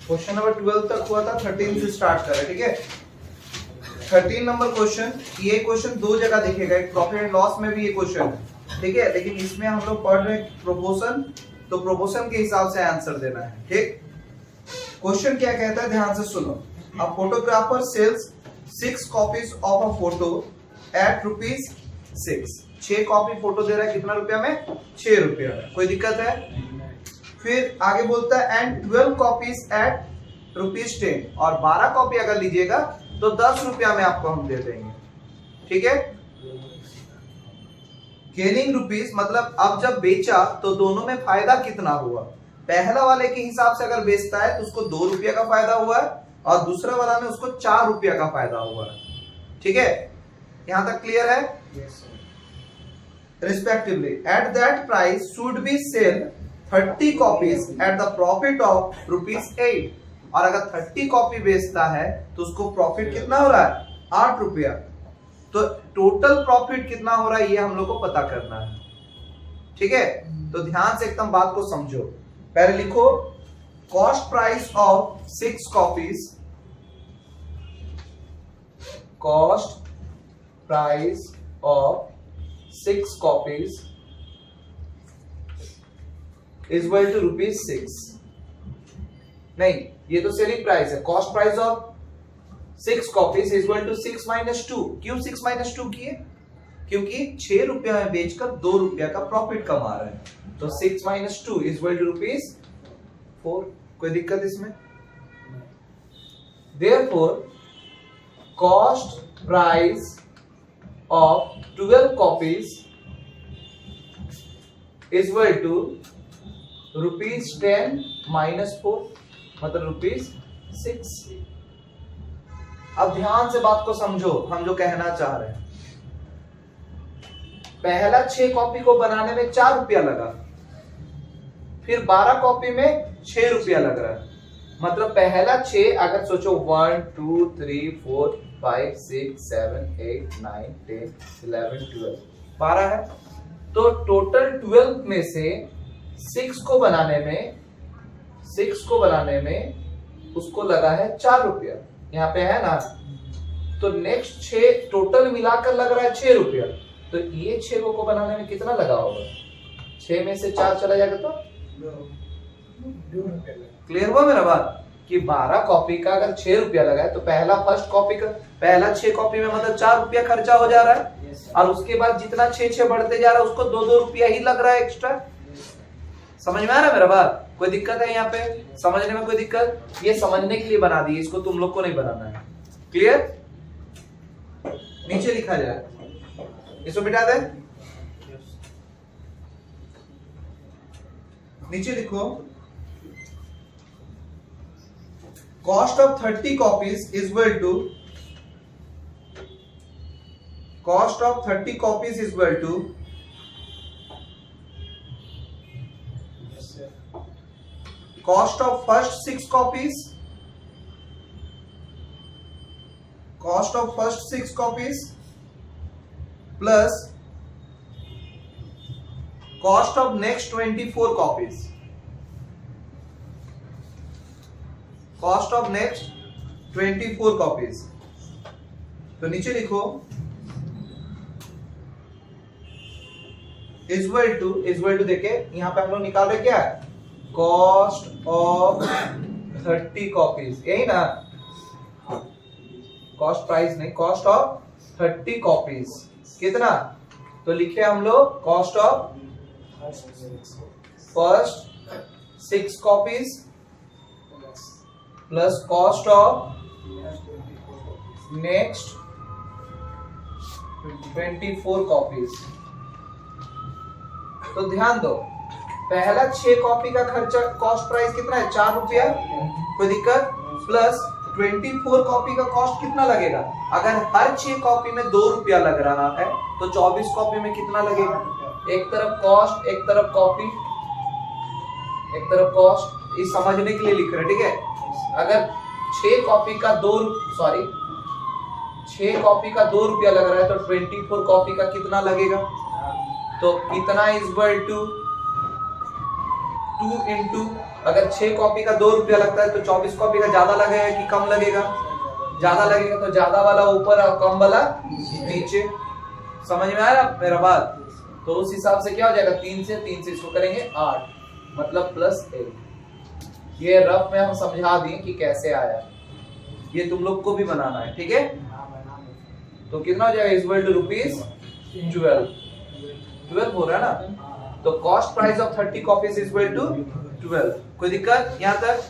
Question number 12 तक हुआ था, 13 से स्टार्ट करें, ठीक है। 13 नंबर क्वेश्चन, ये क्वेश्चन दो जगह दिखेगा, एक प्रॉफिट एंड लॉस में भी ये क्वेश्चन है, ठीक है, लेकिन इसमें हम लोग पढ़ रहे हैं प्रोपोर्शन, तो प्रोपोर्शन के हिसाब से आंसर देना है, ठीक। क्वेश्चन क्या कहता है, ध्यान से सुनो। A photographer sells 6 copies of a photo at ₹6। 6 copy photo दे रहा है, कितना रुपया में? 6 रुपया में। कोई दिक्कत है? फिर आगे बोलता है एंड 12 कॉपीज एट ₹10, और 12 कॉपी अगर लीजिएगा तो 10 रुपया में आपको हम दे देंगे, ठीक है। गेनिंग रुपीज मतलब अब जब बेचा तो दोनों में फायदा कितना हुआ। पहला वाले के हिसाब से अगर बेचता है तो उसको 2 रुपया का फायदा हुआ है, और दूसरा वाला में उसको 4 रुपया का फायदा हुआ है, ठीक है। यहां तक क्लियर है? Respectively at that price should be sell 30 copies at the profit of ₹8, और अगर 30 कॉपी बेचता है तो उसको प्रॉफिट कितना हो रहा है? 8 रुपया। तो टोटल प्रॉफिट कितना हो रहा है ये हम लोग को पता करना है, ठीक है। तो ध्यान से एकदम बात को समझो। पहले लिखो cost price of 6 copies, cost price of 6 copies is equal to ₹6। नहीं, ये तो सेलिंग प्राइस है। Cost price of 6 copies is equal to 6 - 2। क्यों 6 - 2 किए? क्योंकि 6 रुपया में बेचकर 2 रुपया का प्रॉफिट कमा रहे हैं, तो 6 - 2 इज इक्वल टू ₹4। कोई दिक्कत इसमें? Therefore, cost price of 12 copies is equal to ₹10 - 4, मतलब ₹6। अब ध्यान से बात को समझो, हम जो कहना चाह रहे हैं। पहला 6 कॉपी को बनाने में 4 रुपया लगा, फिर 12 कॉपी में 6 रुपया लग रहा है। मतलब पहला 6 अगर सोचो 1 2 3 4 5 6 7 8 9 10 11 12 12 है, तो टोटल 12 में से 6 को बनाने में उसको लगा है 4 रुपया, यहाँ पे है ना। तो नेक्स्ट 6 टोटल मिलाकर लग रहा है 6 रुपया, तो ये 6 को बनाने में कितना लगा होगा? 6 में से 4 चला जाएगा तो क्लियर हुआ मेरा बात कि 12 कॉपी का अगर 6 रुपया लगा है तो पहला 6 कॉपी में मतलब 4 रुपया खर्चा हो जा रहा है, और उसके बाद जितना 6 बढ़ते जा रहा है उसको 2 रुपया ही लग रहा है एक्स्ट्रा। समझ में आ रहा है मेरा बात? कोई दिक्कत है यहाँ पे? समझने में कोई दिक्कत? ये समझने के लिए बना दी, इसको तुम लोग को नहीं बनाना है। क्लियर? नीचे लिखा जाए, इसको मिटा दे। नीचे लिखो cost of 30 copies is equal to cost of 30 copies is equal to cost of first 6 copies, cost of first 6 copies plus cost of next 24 copies, cost of next 24 copies। तो नीचे लिखो इज इक्वल टू देके यहां पे हम लोग निकाल रहे क्या है? कॉस्ट ऑफ 30 कॉपीज, यही ना, कॉस्ट प्राइस नहीं, कॉस्ट ऑफ 30 कॉपीज कितना? तो लिखे हम लोग cost of first 6 copies plus cost of next 24 copies. तो ध्यान दो, पहला 6 कॉपी का खर्चा कॉस्ट प्राइस कितना है? 4 रुपया। कोई दिक्कत? प्लस 24 कॉपी का कॉस्ट कितना लगेगा? अगर हर 6 कॉपी में 2 रुपया लग रहा है तो 24 कॉपी में कितना लगेगा? एक तरफ कॉस्ट, एक तरफ कॉपी, एक तरफ कॉस्ट। ये समझने के लिए लिख रहे, ठीक है। अगर 6 कॉपी का 2 रुपया लग रहा है तो 24 कॉपी का कितना लगेगा? तो कितना इज इक्वल टू 2 इंटू, अगर 6 कॉपी का 2 रुपया लगता है तो 24 कॉपी का ज्यादा लगेगा कि कम लगेगा? ज्यादा लगेगा, तो ज्यादा वाला ऊपर और कम वाला नीचे। समझ में आया मेरा बात? तो उस हिसाब से क्या हो जाएगा, 3 से इसको करेंगे 8, मतलब +8। ये रफ में हम समझा दिए कि कैसे आया, ये तुम लोग को भी बनाना है, ठीक है? तो कितना हो जाएगा, इक्वल टू ₹12 हो रहा है ना? तो cost price of 30 copies is equal to 12। कोई दिक्कत यहां तक?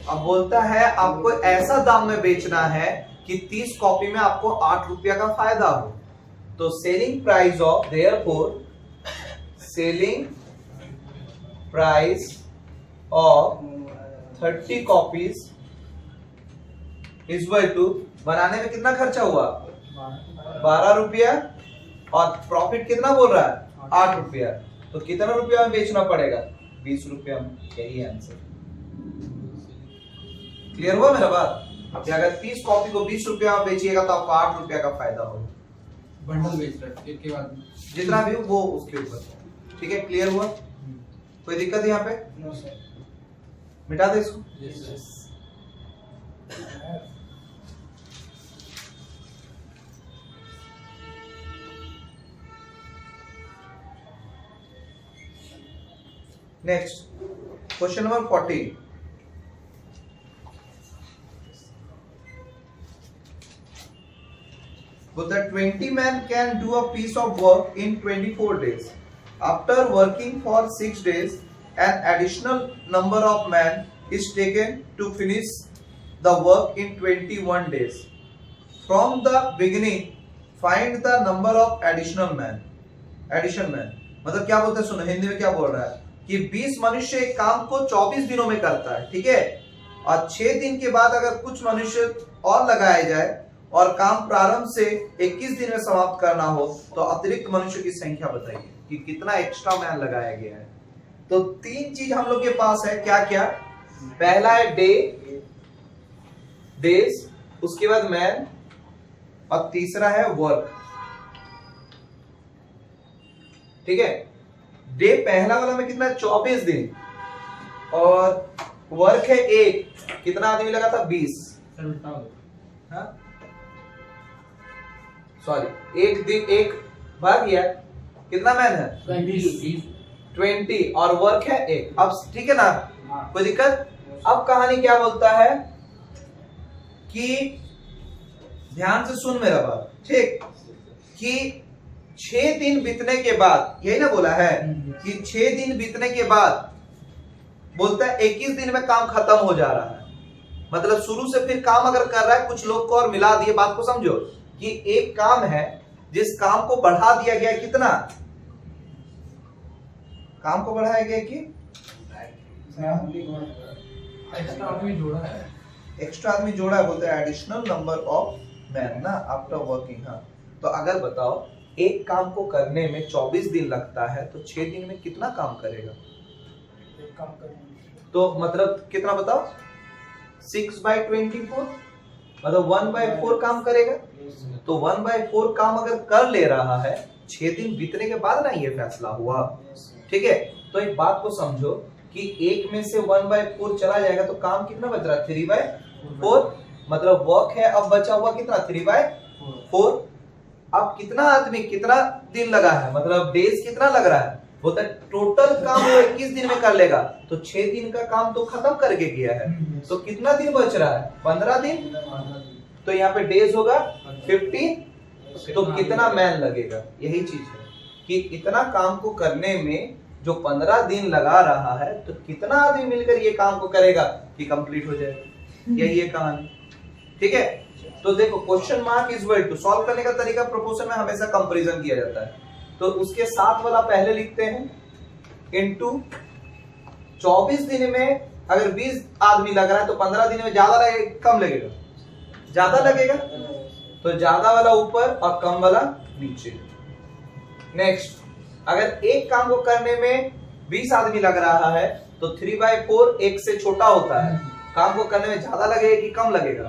अब बोलता है आपको ऐसा दाम में बेचना है कि 30 कॉपी में आपको 8 रुपया का फायदा हो। तो selling price of, therefore selling price of 30 copies is equal to, बनाने में कितना खर्चा हुआ, 12 रुपया, और प्रॉफिट कितना बोल रहा है, 8 रुपया। तो कितना रुपया में बेचना पड़ेगा, 20 रुपया में। यही आंसर। क्लियर हुआ मेरा बात? अब अगर 30 कॉपी को 20 रुपया में बेचिएगा तो आपको 8 रुपया का फायदा होगा। बंडल बेच रहा है, एक के बाद जितना भी वो उसके ऊपर। ठीक है, क्लियर हुआ? कोई दिक्कत है यहाँ पे? No sir. मिटा दे इसको। Yes next question number 40। But the 20 men can do a piece of work in 24 days. After working for 6 days, an additional number of men is taken to finish the work in 21 days. From the beginning, find the number of additional men. Addition man मतलब क्या बोलते हैं, सुनो हिंदी में क्या बोल रहा है कि 20 मनुष्य एक काम को 24 दिनों में करता है, ठीक है? और 6 दिन के बाद अगर कुछ मनुष्य और लगाया जाए और काम प्रारंभ से 21 दिन में समाप्त करना हो तो अतिरिक्त मनुष्य की संख्या बताइए कि कितना एक्स्ट्रा मैन लगाया गया है। तो 3 चीज हम लोग के पास है, क्या क्या? पहला है डेज, उसके बाद मैन, और तीसरा है वर्क। ठीक है, डे पहला वाला में कितना, 24 दिन, और वर्क है 1, कितना आदमी लगा था, 20। सॉरी, एक दिन, एक भाग गया, कितना मैन है, 20, और वर्क है 1। अब ठीक है ना, कोई दिक्कत? अब कहानी क्या बोलता है कि ध्यान से सुन मेरा बात, ठीक, कि 6 दिन बीतने के बाद, यही ना बोला है कि 6 दिन बीतने के बाद बोलता है 21 दिन में काम खत्म हो जा रहा है। मतलब शुरू से फिर काम अगर कर रहा है, कुछ लोग को और मिला दिए। बात को समझो कि एक काम है जिस काम को बढ़ा दिया गया, कितना काम को बढ़ाया गया कि एक्स्ट्रा आदमी जोड़ा है, एक्स्ट्रा आदमी जोड़ा है, बोलते हैं एडिशनल नंबर ऑफ मैन ना आफ्टर वर्किंग। हाँ, तो अगर बताओ एक काम को करने में 24 दिन लगता है तो 6 दिन में कितना काम करेगा? एक काम करने तो मतलब कितना बताओ, 6/24 मतलब 1/4 काम करेगा। तो 1/4 काम अगर कर ले रहा है 6 दिन बीतने के बाद ना ये फैसला हुआ, ठीक है? तो एक बात को समझो कि एक में से 1/4 चला जाएगा तो काम कितना बच रहा है, 3/4, मतलब वर्क है अब बचा हुआ कितना, 3/4। अब कितना आदमी कितना दिन लगा है, मतलब डेज कितना लग रहा है, बोलता है टोटल काम वो 21 दिन में कर लेगा, तो 6 दिन का काम तो खत्म करके गया है, तो कितना दिन बच रहा है, 15 दिन। तो यहाँ पे डेज होगा 50, तो कितना मैन लगेगा, यही चीज है कि इतना काम को करने में जो 15 दिन लगा रहा है तो कितना आदमी मिलकर ये काम को करेगा कि कंप्लीट हो जाएगा। यही है कहानी, ठीक है? तो देखो question mark is equal to, solve करने का तरीका प्रोपोर्शन में हमेशा कंपैरिजन किया जाता है, तो उसके साथ वाला पहले लिखते हैं इनटू 24 दिन में अगर 20 आदमी लग रहा है तो 15 दिन में ज्यादा लगेगा कम लगेगा, ज्यादा लगेगा, तो ज्यादा वाला ऊपर और कम वाला नीचे। नेक्स्ट, अगर एक काम को करने में 20 आदमी लग रहा है तो 3/4 एक से छोटा होता है, काम को करने में ज्यादा लगेगा कि कम लगेगा?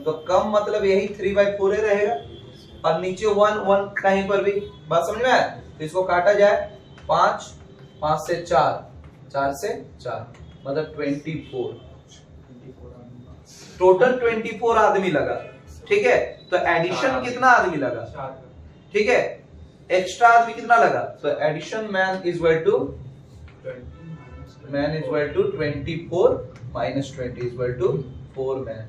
तो कम मतलब यही 3/4 ही रहेगा, और नीचे 1 कहीं पर भी। बात समझ में आया? तो इसको काटा जाए 5 से 4 से 4 मतलब 24, टोटल 24 आदमी लगा। ठीक है, तो एडिशन कितना आदमी लगा? ठीक है, एक्स्ट्रा आदमी कितना लगा? तो addition man is equal to 24 minus 20 is equal to 4 man.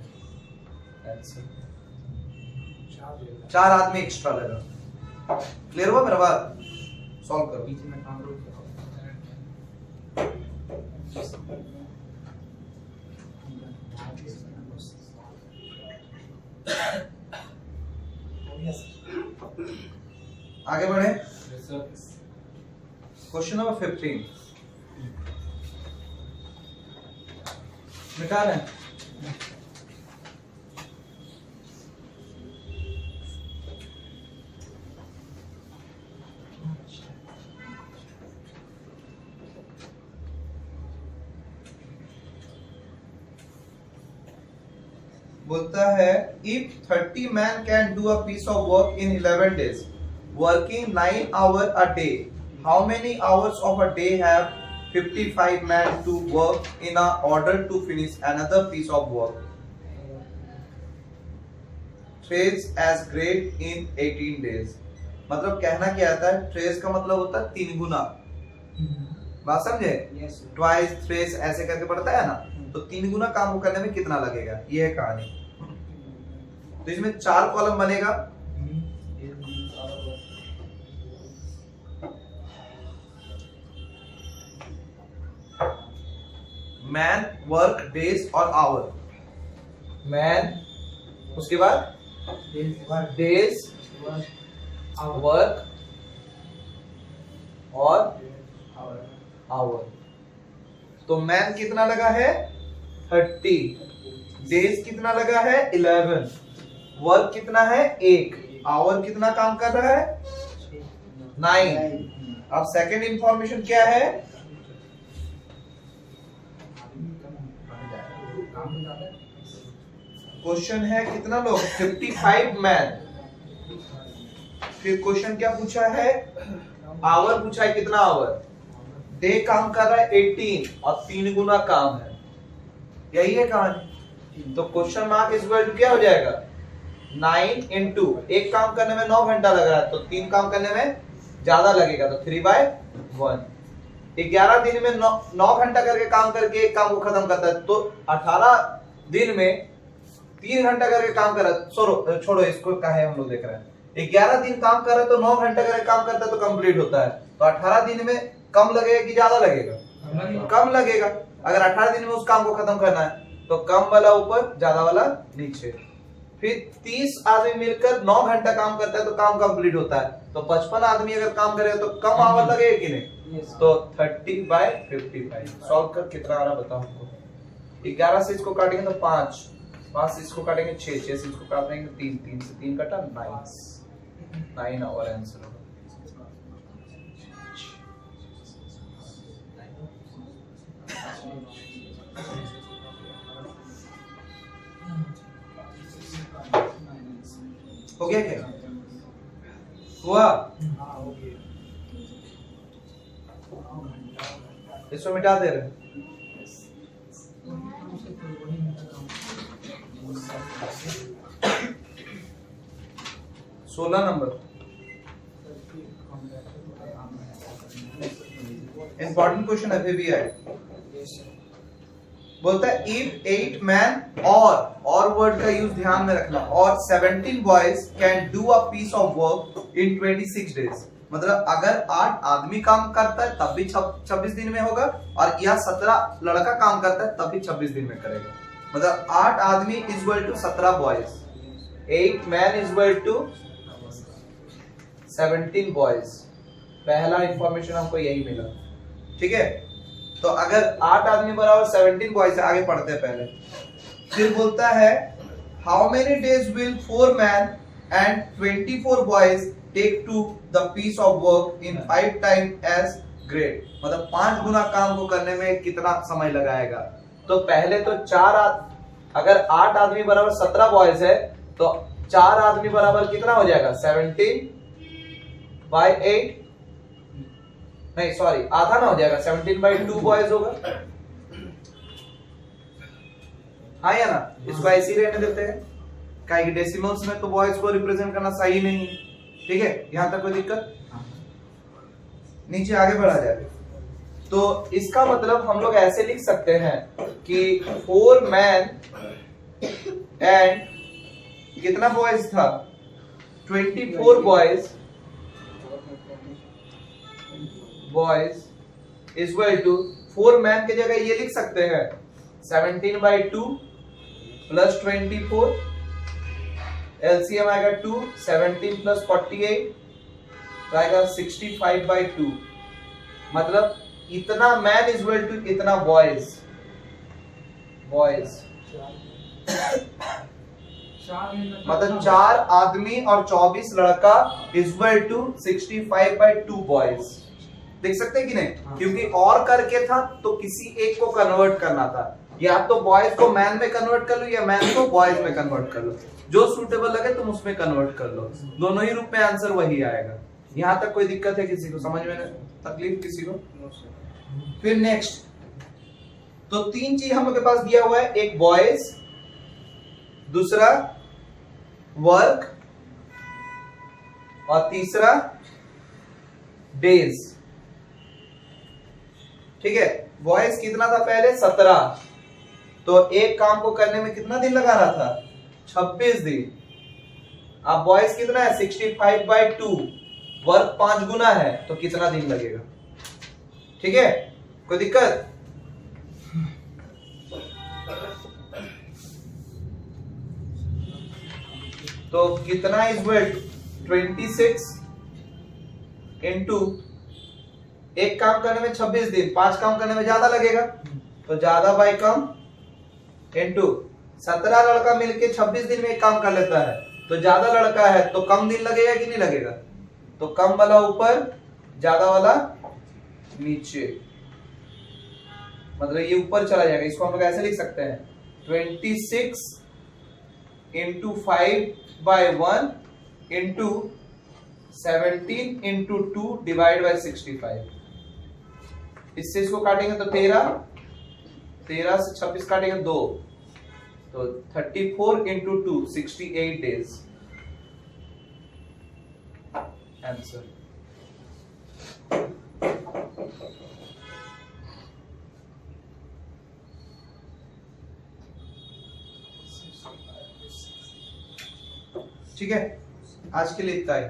4 आदमी एक्स्ट्रा लगा। क्लियर हुआ मेरा बात? सॉल्व करो। आगे बढ़े, क्वेश्चन नंबर 15 मिटा रहे हैं। बोलता है if 30 man can do a piece of work in 11 days working 9 hours a day, how many hours of a day have 55 men to work in order to finish another piece of work? Trace as great in 18 days। मतलब कहना क्या आता है? Trace का मतलब होता है 3 गुना। बात समझे? ट्वाइस, थ्रेस ऐसे करके पढ़ता है ना, तो 3 गुना काम को करने में कितना लगेगा, ये है कहानी। तो इसमें 4 कॉलम बनेगा। मैन, वर्क, डेज और आवर। मैन, उसके बाद डेज, वर्क और आवर। तो मैन कितना लगा है? 30, डेज कितना लगा है? 11, वर्क कितना है? 1, आवर कितना काम कर रहा है? 9। अब सेकंड इंफॉर्मेशन क्या है? क्वेश्चन है कितना लोग? 55 मैन। फिर क्वेश्चन क्या पूछा है? आवर पूछा है, कितना आवर? डे काम कर रहा है 18 और 3 गुना काम है, यही है कहानी। तो question mark is equal to क्या हो जाएगा? 9 इंटू, एक काम करने में 9 घंटा लग रहा है तो 3 काम करने में ज्यादा लगेगा, तो 3/1। 11 दिन में 9 घंटा करके काम करके एक काम को खत्म करता है, तो 18 दिन में 3 घंटा करके काम कर रहा है। छोड़ो इसको, क्या है हम लोग देख रहे हैं। 11 दिन काम कर रहा है तो 9 घंटा करके काम करता है तो कंप्लीट होता है। तो 18 दिन में कम लगेगा कि ज्यादा लगेगा? कम लगेगा। अगर 18 दिन में उस काम को खत्म करना है तो कम वाला ऊपर, ज्यादा वाला नीचे। फिर 30 आदमी मिलकर 9 घंटा काम करता है तो काम कंप्लीट होता है। तो 55 आदमी अगर काम करेगा तो कम आवर लगेगा कि नहीं? तो 30/55। सॉल्व कर कितना आ रहा बताओ हमको। 11 से इसको काटेंगे तो 5 से इसको काटेंगे 6 से इसको काटेंगे 3 से 3 कटा 9 आवर आंसर होगा। हो गया क्या? हुआ? इसको मिटा दे रहे। सोलह नंबर इंपॉर्टेंट क्वेश्चन अभी भी है। बोलता है इफ 8 मैन और वर्ड का यूज ध्यान में रखना, और 17 boys can do a piece of work in 26 days. मतलब अगर 8 आदमी काम करता है तब भी 26 दिन में होगा, और या 17 लड़का काम करता है तब भी 26 दिन में करेगा। मतलब 8 आदमी is equal to 17 boys, 8 man is equal to 17 boys. पहला इंफॉर्मेशन हमको यही मिला। ठीक है, तो अगर 8 आदमी बराबर 17 बॉयज, आगे पढ़ते हैं पहले। फिर बोलता है how many days will 4 man and 24 boys take to the piece of work in 5 time as great, मतलब 5 गुना काम को करने में कितना समय लगाएगा? तो पहले तो अगर 8 आदमी बराबर 17 बॉयज है तो 4 आदमी बराबर कितना हो जाएगा? 17/8, नहीं सॉरी आधा ना हो जाएगा, 17/2 बॉयज होगा। हाँ या ना? इसको ऐसे ही रहने देते हैं, काहे कि डेसिमल्स में तो बॉयज को रिप्रेजेंट करना सही नहीं है। ठीक है, यहां तक कोई दिक्कत? नीचे आगे बढ़ा जाए तो इसका मतलब हम लोग ऐसे लिख सकते हैं कि 4 मैन एंड कितना बॉयज था? 24 boys is equal to 4 man की जगह ये लिख सकते हैं 17/2 प्लस 24, एलसीएम आएगा 2, 17 प्लस 48 तो आएगा 65/2। मतलब इतना मैन इज इक्वल टू इतना बॉयज मतलब 4 आदमी और 24 लड़का इज इक्वल टू 65/2 बॉयज। देख सकते हैं कि नहीं? क्योंकि और करके था तो किसी एक को कन्वर्ट करना था, या तो बॉयज को मैन में कन्वर्ट कर लो या मैन को बॉयज में कन्वर्ट कर लो, जो सूटेबल लगे तुम उसमें कन्वर्ट कर लो, दोनों ही रूप में आंसर वही आएगा। यहां तक कोई दिक्कत है किसी को? समझ में तकलीफ किसी को? फिर नेक्स्ट, तो 3 चीज हम लोग के पास दिया हुआ है, एक बॉयज, दूसरा वर्क और तीसरा डेज। ठीक है, बॉयज कितना था पहले? 17, तो एक काम को करने में कितना दिन लगा रहा था? 26 दिन। अब बॉयज कितना है? 65/2, वर्क 5 गुना है तो कितना दिन लगेगा? ठीक है, कोई दिक्कत? तो कितना इज इक्वल 26 इंटू एक काम करने में 26 दिन, 5 काम करने में ज्यादा लगेगा तो ज्यादा बाय कम इंटू 17 लड़का मिलके 26 दिन में एक काम कर लेता है तो ज्यादा लड़का है तो कम दिन लगेगा कि नहीं लगेगा? तो कम वाला ऊपर, ज्यादा वाला नीचे, मतलब ये ऊपर चला जाएगा। इसको हम लोग ऐसे लिख सकते हैं 26 into 5/1 into 17 into 2 divide by 65। इससे इसको काटेंगे तो 13 से 26 काटेंगे 2, तो 34 इंटू 2 68 डेज आंसर। ठीक है, आज के लिए इतना ही।